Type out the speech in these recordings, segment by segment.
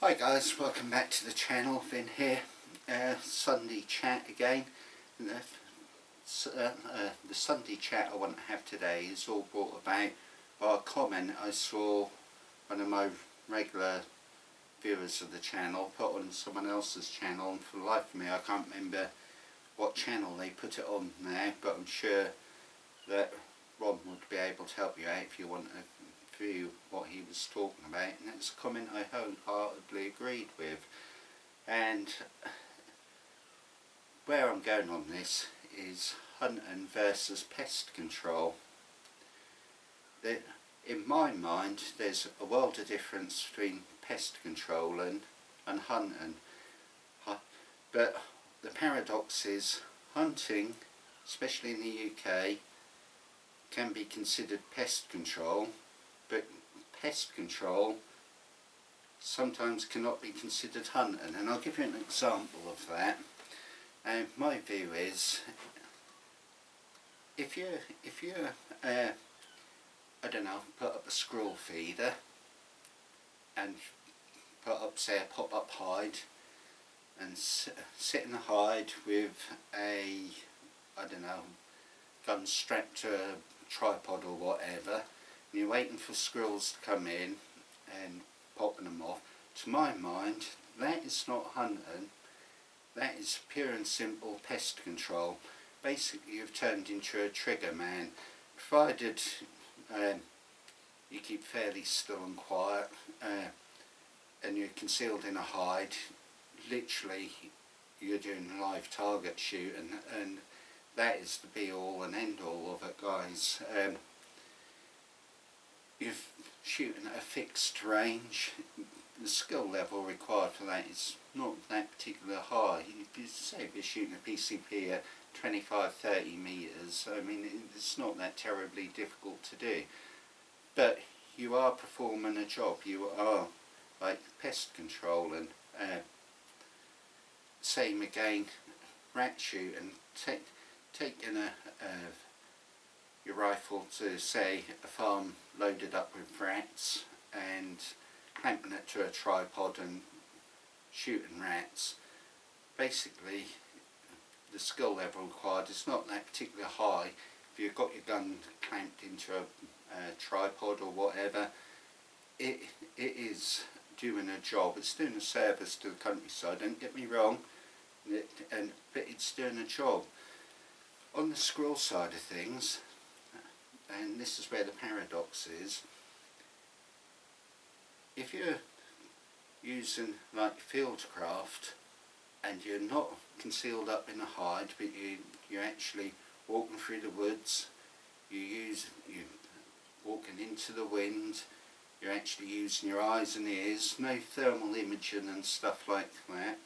Hi guys, welcome back to the channel. Been here, Sunday chat again. The Sunday chat I want to have today is all brought about by a comment I saw one of my regular viewers of the channel put on someone else's channel, and for the life of me I can't remember what channel they put it on now, but I'm sure that Ron would be able to help you out if you want to view what he was talking about, and it's a comment I wholeheartedly agreed with. And where I'm going on this is hunting versus pest control. In my mind there's a world of difference between pest controlling and hunting, but the paradox is hunting, especially in the UK, can be considered pest control, but pest control sometimes cannot be considered hunting, and I'll give you an example of that. My view is, if you I don't know, put up a squirrel feeder and put up, say, a pop-up hide, and sit in a hide with a, I don't know, gun strapped to a tripod or whatever, and you're waiting for squirrels to come in and popping them off. To my mind, that is not hunting, that is pure and simple pest control. Basically you've turned into a trigger man, provided you keep fairly still and quiet, and you're concealed in a hide. Literally you're doing live target shooting, and that is the be all and end all of it, guys. You're shooting at a fixed range. The skill level required for that is not that particularly high. If you're shooting a PCP at 25-30 metres, I mean, it's not that terribly difficult to do. But you are performing a job. You are like pest control, and same again, rat shooting. Taking your rifle to, say, a farm loaded up with rats and clamping it to a tripod and shooting rats. Basically the skill level required is not that particularly high. If you've got your gun clamped into a tripod or whatever, it is doing a job. It's doing a service to the countryside, don't get me wrong, but it's doing a job. On the squirrel side of things, and this is where the paradox is, if you're using like Fieldcraft and you're not concealed up in a hide, but you're actually walking through the woods, you're walking into the wind, you're actually using your eyes and ears, no thermal imaging and stuff like that,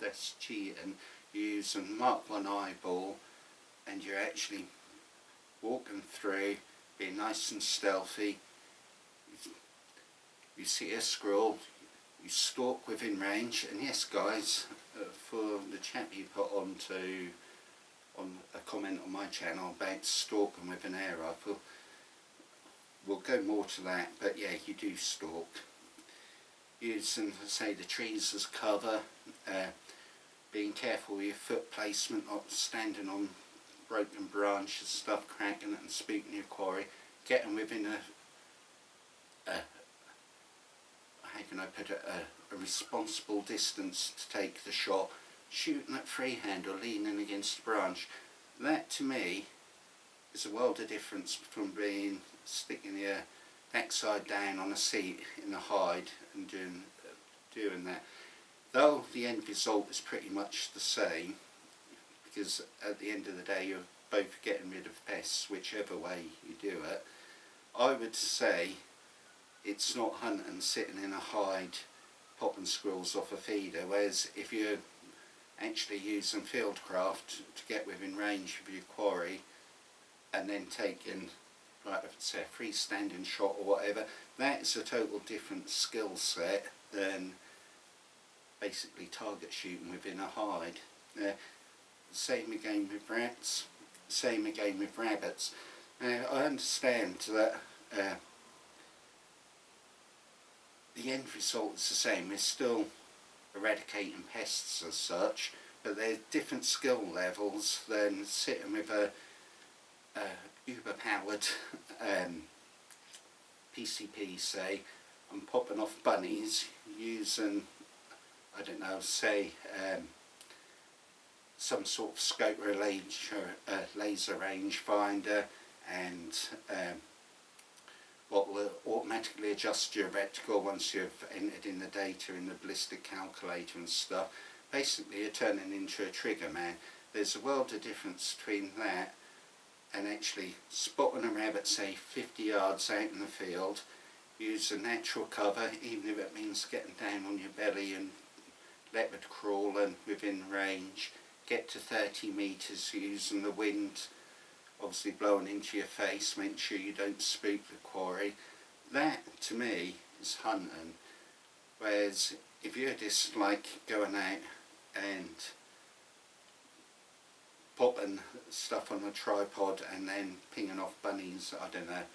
that's cheating. You're using Mark 1 eyeball, and you're actually walking through, being nice and stealthy. You see a squirrel, you stalk within range, and yes guys, for the chap you put on a comment on my channel about stalking with an air rifle, we'll go more to that, but yeah, you do stalk. Using, say, the trees as cover, being careful with your foot placement, not standing on broken branches, stuff, cracking it and spooking your quarry, getting within how can I put it, a responsible distance to take the shot, shooting at freehand or leaning against a branch. That to me is a world of difference from sticking your backside down on a seat in a hide and doing that. Though the end result is pretty much the same, because at the end of the day you're both getting rid of pests whichever way you do it, I would say it's not hunting sitting in a hide popping squirrels off a feeder, whereas if you're actually using Fieldcraft to get within range of your quarry and then taking, like, say, a freestanding shot or whatever, that is a total different skill set than basically target shooting within a hide. Same again with rats, same again with rabbits. Now I understand that the end result is the same. We're still eradicating pests as such, but there's different skill levels than sitting with a uber-powered PCP, say, and popping off bunnies using, I don't know, say some sort of scope or laser rangefinder, and what will automatically adjust your reticle once you've entered in the data in the ballistic calculator and stuff. Basically you're turning into a trigger man. There's a world of difference between that and actually spotting a rabbit, say 50 yards out in the field, use a natural cover, even if it means getting down on your belly and leopard crawling within range, get to 30 metres using the wind obviously blowing into your face, make sure you don't spook the quarry. That to me is hunting. Whereas if you're just like going out and popping stuff on a tripod and then pinging off bunnies, I don't know,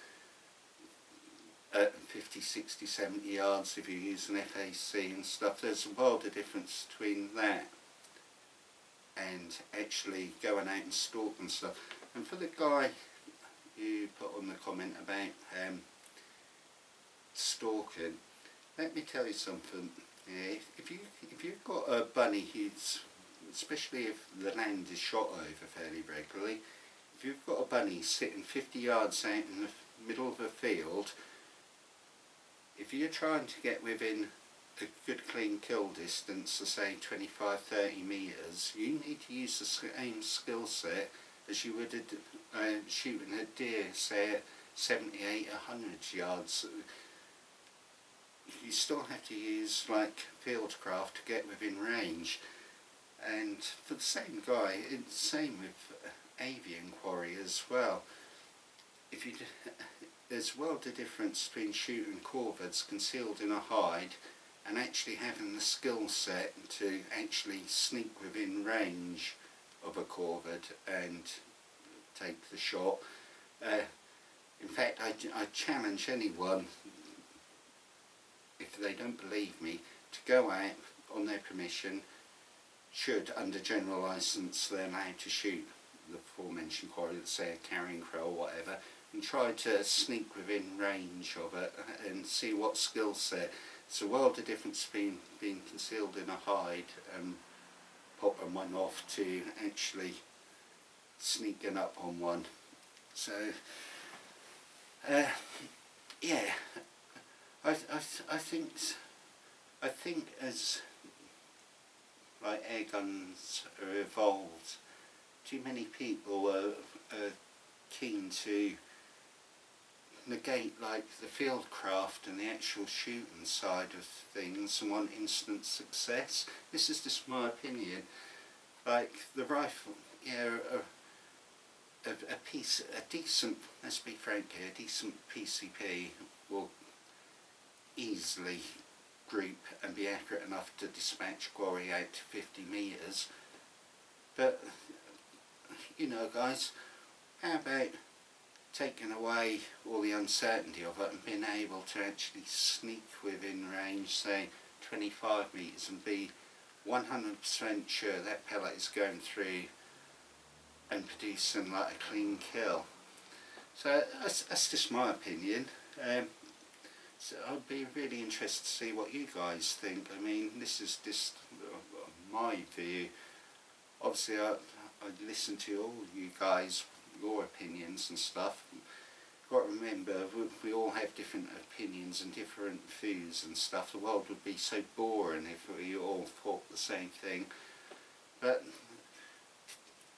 at 50, 60, 70 yards if you're using FAC and stuff, there's a world of difference between that and actually going out and stalking stuff. And for the guy who put on the comment about stalking, let me tell you something. Yeah, if you've got a bunny who's, especially if the land is shot over fairly regularly, if you've got a bunny sitting 50 yards out in the middle of a field, if you're trying to get within a good clean kill distance, so say 25-30 metres, you need to use the same skill set as you would shooting a deer, say at 78, 100 yards. You still have to use like Fieldcraft to get within range. And for the same guy, it's the same with avian quarry as well. If you there's a world of difference between shooting corvids concealed in a hide and actually having the skill set to actually sneak within range of a corvid and take the shot. In fact, I challenge anyone, if they don't believe me, to go out on their permission, should under general licence they're allowed to shoot the aforementioned quarry, let's say a carrion crow or whatever, and try to sneak within range of it and see what skill set. It's a world of difference between being concealed in a hide and popping one off to actually sneaking up on one. So yeah, I think as like air guns are evolved, too many people are keen to negate like the fieldcraft and the actual shooting side of things and want instant success. This is just my opinion. Like the rifle, yeah, a decent, let's be frank here, a decent PCP will easily group and be accurate enough to dispatch quarry out to 50 metres. But you know guys, how about taking away all the uncertainty of it and being able to actually sneak within range, say 25 metres, and be 100% sure that pellet is going through and producing like a clean kill. So that's just my opinion. So I'd be really interested to see what you guys think. I mean, this is just my view. Obviously I listen to all you guys, your opinions and stuff. You've got to remember, we all have different opinions and different views and stuff. The world would be so boring if we all thought the same thing. But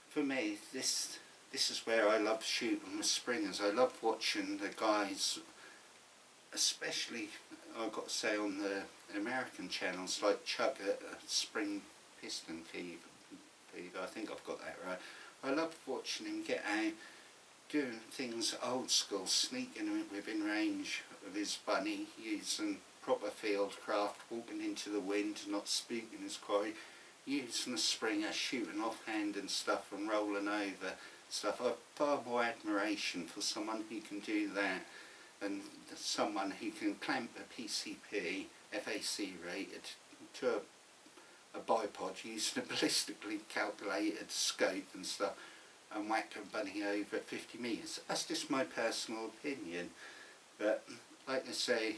for me, this is where I love shooting with springers. I love watching the guys, especially I've got to say on the American channels like Chuck at Spring Piston Feed, I think I've got that right. I love watching him get out, doing things old school, sneaking within range of his bunny, using proper fieldcraft, walking into the wind, not spooking his quarry, using a springer, shooting offhand and stuff and rolling over stuff. I have far more admiration for someone who can do that and someone who can clamp a PCP FAC rated to a bipod using a ballistically calculated scope and stuff and whack a bunny over at 50 metres. That's just my personal opinion, but like I say,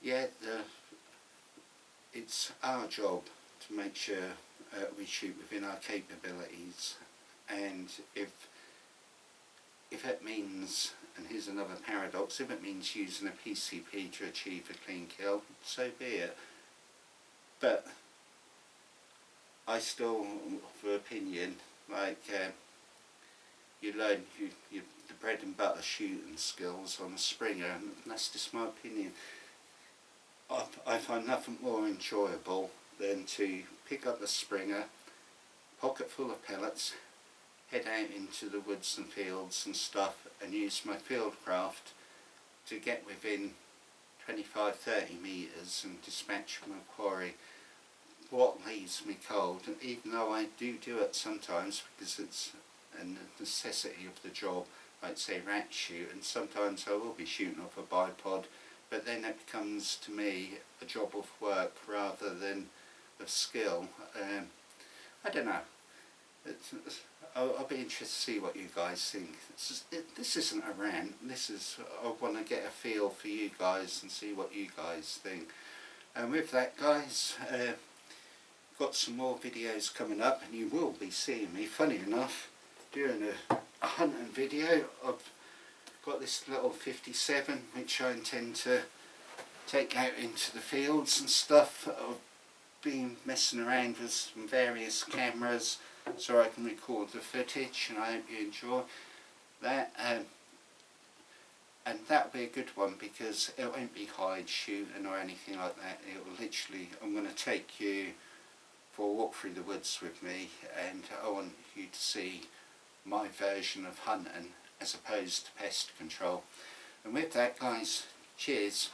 yeah, it's our job to make sure we shoot within our capabilities, and if it means, and here's another paradox, if it means using a PCP to achieve a clean kill, so be it. But I still, for opinion, like you learn the bread and butter shooting skills on a Springer, and that's just my opinion. I find nothing more enjoyable than to pick up the Springer, pocket full of pellets, head out into the woods and fields and stuff, and use my Fieldcraft to get within 25-30 metres and dispatch from a quarry. What leaves me cold, and even though I do it sometimes because it's a necessity of the job, like say rat shoot, and sometimes I will be shooting off a bipod, but then it becomes to me a job of work rather than of skill. I don't know. I'll be interested to see what you guys think. This isn't a rant. This is, I want to get a feel for you guys and see what you guys think. And with that, guys, got some more videos coming up, and you will be seeing me, funny enough, doing a hunting video. I've got this little 57 which I intend to take out into the fields and stuff. I've been messing around with some various cameras so I can record the footage, and I hope you enjoy that. And that'll be a good one because it won't be hide shooting or anything like that. It will literally, I'm going to take you for a walk through the woods with me, and I want you to see my version of hunting as opposed to pest control. And with that, guys, cheers.